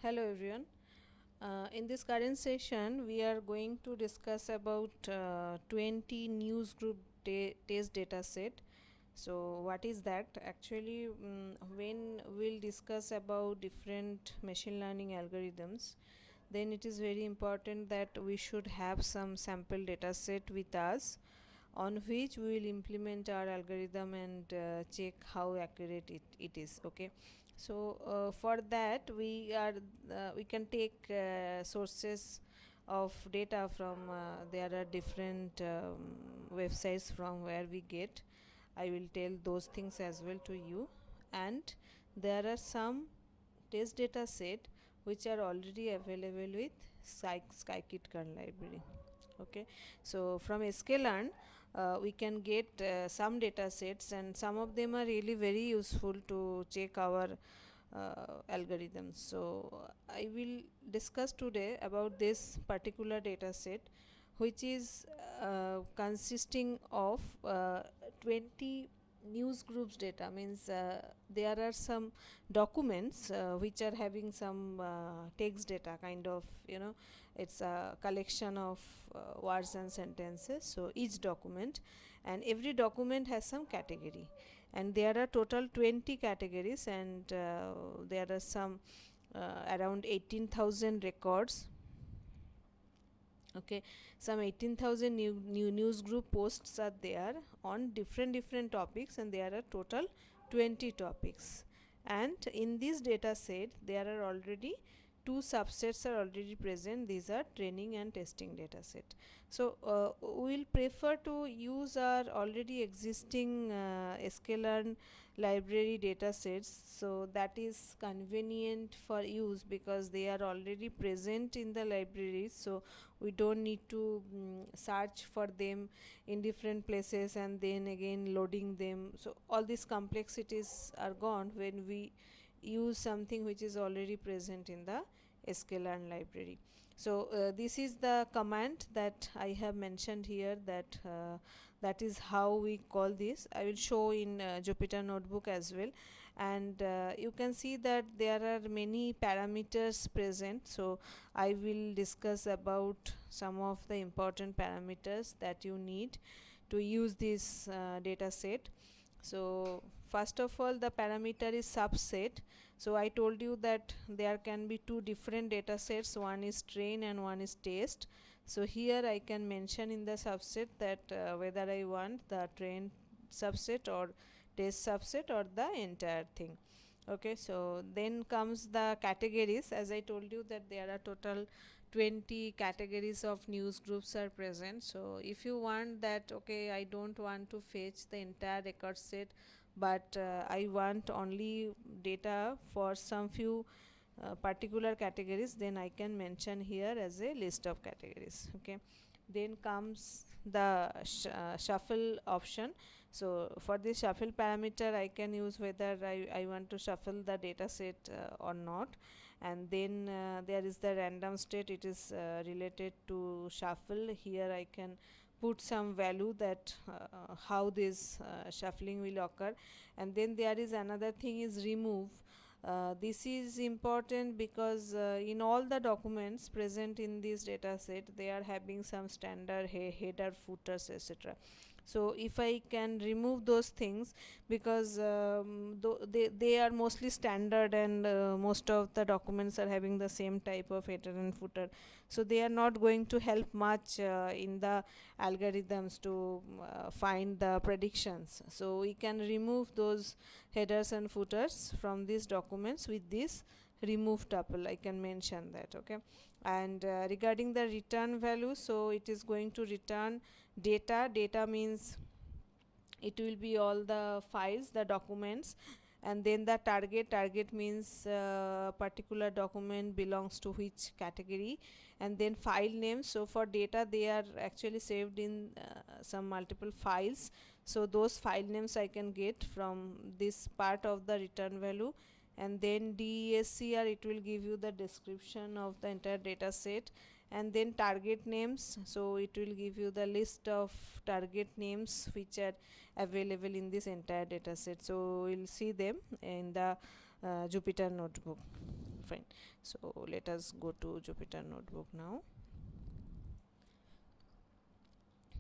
Hello everyone. In this current session, we are going to discuss about 20 news group test data set. So, what is that? Actually, when we'll discuss about different machine learning algorithms, then it is very important that we should have some sample data set with us on which we will implement our algorithm and check how accurate it is. Okay, so for that we can take sources of data from there are different websites from where we get. I will tell those things as well to you. And there are some test data set which are already available with scikit-kern library. Okay, so from sklearn we can get some data sets, and some of them are really very useful to check our algorithms. So I will discuss today about this particular data set, which is consisting of 20 news groups data. Means there are some documents which are having some text data, kind of, it's a collection of words and sentences. So each document, and every document has some category, and there are total 20 categories, and there are some around 18,000 records. Okay, some 18,000 new news group posts are there on different topics, and there are total 20 topics. And in this data set there are already two subsets are already present. These are training and testing data set. So we'll prefer to use our already existing sklearn library data sets, so that is convenient for use because they are already present in the libraries. So we don't need to search for them in different places and then again loading them. So all these complexities are gone when we use something which is already present in the sklearn library. So this is the command that I have mentioned here, that is how we call this. I will show in Jupyter Notebook as well. And you can see that there are many parameters present. So I will discuss about some of the important parameters that you need to use this data set. So first of all, the parameter is subset. So I told you that there can be two different data sets, one is train and one is test. So here I can mention in the subset that whether I want the train subset or test subset or the entire thing. Okay, so then comes the categories. As I told you that there are total 20 categories of news groups are present. So if you want that, okay, I don't want to fetch the entire record set, but I want only data for some few particular categories, then I can mention here as a list of categories. Okay, then comes the shuffle option. So for this shuffle parameter I can use whether I want to shuffle the data set or not. And then there is the random state, it is related to shuffle. Here I can put some value that how this shuffling will occur. And then there is another thing is remove. This is important because in all the documents present in this data set they are having some standard header, footers, etc. So if I can remove those things, because they are mostly standard, and most of the documents are having the same type of header and footer, so they are not going to help much in the algorithms to find the predictions. So we can remove those headers and footers from these documents with this remove tuple. I can mention that. Okay, and regarding the return value, so it is going to return data means it will be all the files, the documents. And then the target means particular document belongs to which category. And then file name, so for data they are actually saved in some multiple files, so those file names I can get from this part of the return value. And then DESCR, it will give you the description of the entire data set. And then target names, so it will give you the list of target names which are available in this entire data set. So we'll see them in the Jupyter Notebook. fine. So let us go to Jupyter Notebook now.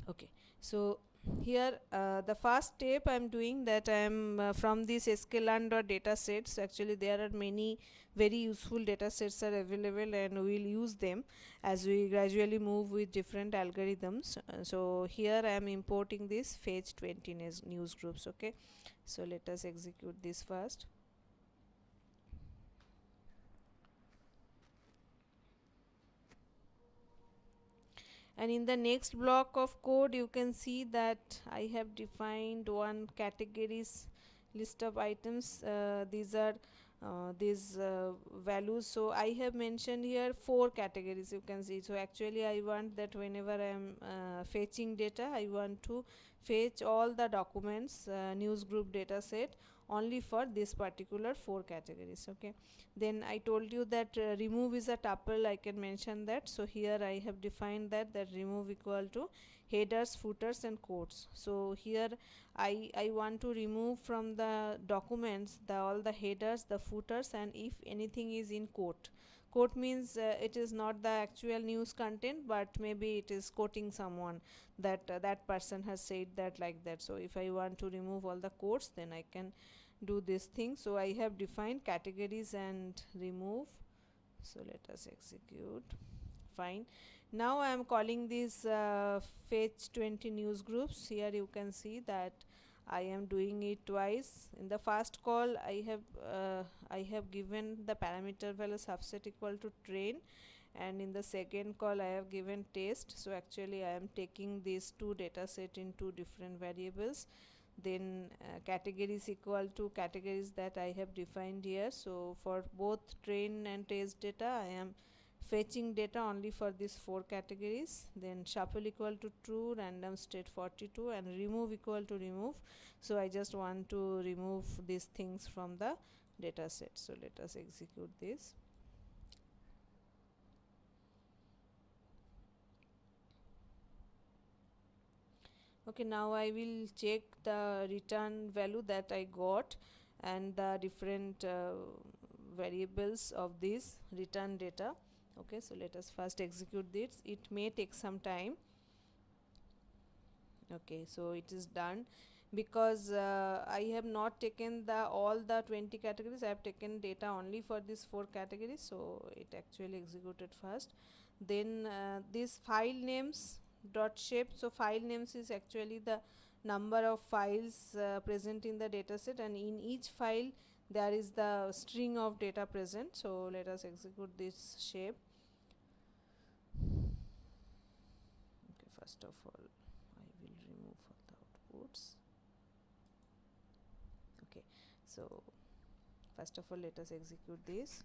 Okay, so here the first step I'm doing that I'm from this sklearn.data sets. Actually there are many very useful data sets are available, and we'll use them as we gradually move with different algorithms. So here I am importing this fetch 20 news groups. Okay, so let us execute this first. And in the next block of code you can see that I have defined one categories list of items. These are these values. So I have mentioned here 4 categories, you can see. So actually I want that whenever I am fetching data, I want to fetch all the documents news group data set only for this particular 4 categories. Okay, then I told you that remove is a tuple, I can mention that. So here I have defined that remove equal to headers, footers and quotes. So here I want to remove from the documents all the headers, the footers, and if anything is in quote. Quote means it is not the actual news content, but maybe it is quoting someone that that person has said that, like that. So if I want to remove all the quotes, then I can do this thing. So I have defined categories and remove. So let us execute. Fine. Now I am calling these fetch 20 news groups. Here you can see that I am doing it twice. In the first call I have given the parameter value subset equal to train, and in the second call I have given test. So actually I am taking these two data set in two different variables. Then categories equal to categories that I have defined here. So for both train and test data I am fetching data only for these 4 categories. Then shuffle equal to true, random state 42, and remove equal to remove. So I just want to remove these things from the data set. So let us execute this. Okay, now I will check the return value that I got and the different variables of this return data. Okay, so let us first execute this. It may take some time. Okay, so it is done because I have not taken the all the 20 categories. I have taken data only for these 4 categories, so it actually executed first. Then these file names dot shape. So file names is actually the number of files present in the dataset, and in each file there is the string of data present. So let us execute this shape. Okay, first of all I will remove all the outputs. Okay, so first of all let us execute this.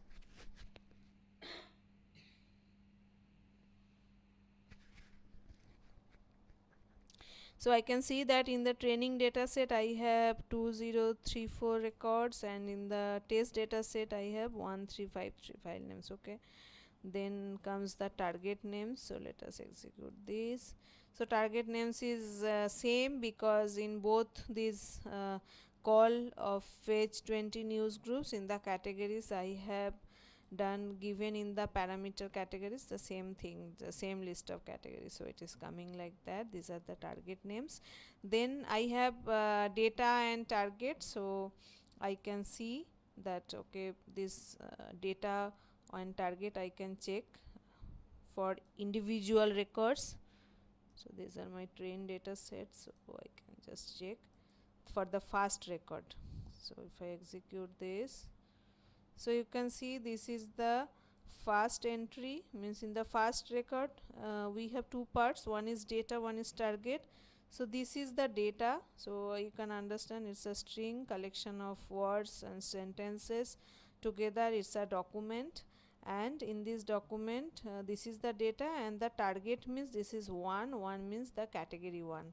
So I can see that in the training data set I have 2034 records, and in the test data set I have 1353 file names. Okay, then comes the target names. So let us execute this. So target names is same, because in both these call of fetch 20 news groups, in the categories I have done given in the parameter categories the same thing, the same list of categories. So it is coming like that. These are the target names. Then I have data and target. So I can see that okay, this data and target I can check for individual records. So these are my train data sets, so I can just check for the first record. So if I execute this, so you can see this is the first entry, means in the first record we have two parts, one is data, one is target. So this is the data, so you can understand it's a string collection of words and sentences together, it's a document. And in this document this is the data, and the target means this is one means the category 1.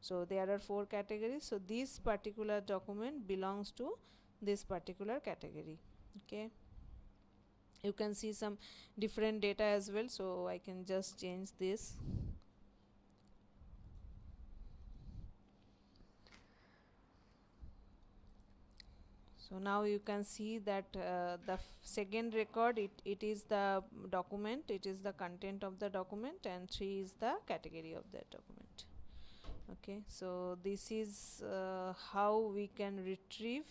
So there are 4 categories, so this particular document belongs to this particular category. Okay, you can see some different data as well, so I can just change this. So now you can see that the second record, it is the document, it is the content of the document, and 3 is the category of that document. Okay, so this is how we can retrieve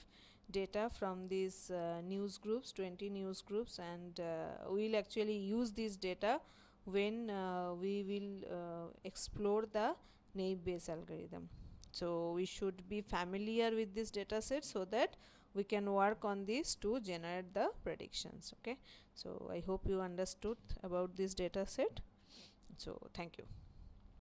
data from these news groups, 20 news groups, and we'll actually use this data when we will explore the naive Bayes algorithm. So we should be familiar with this data set so that we can work on this to generate the predictions. Okay, so I hope you understood about this data set. So thank you.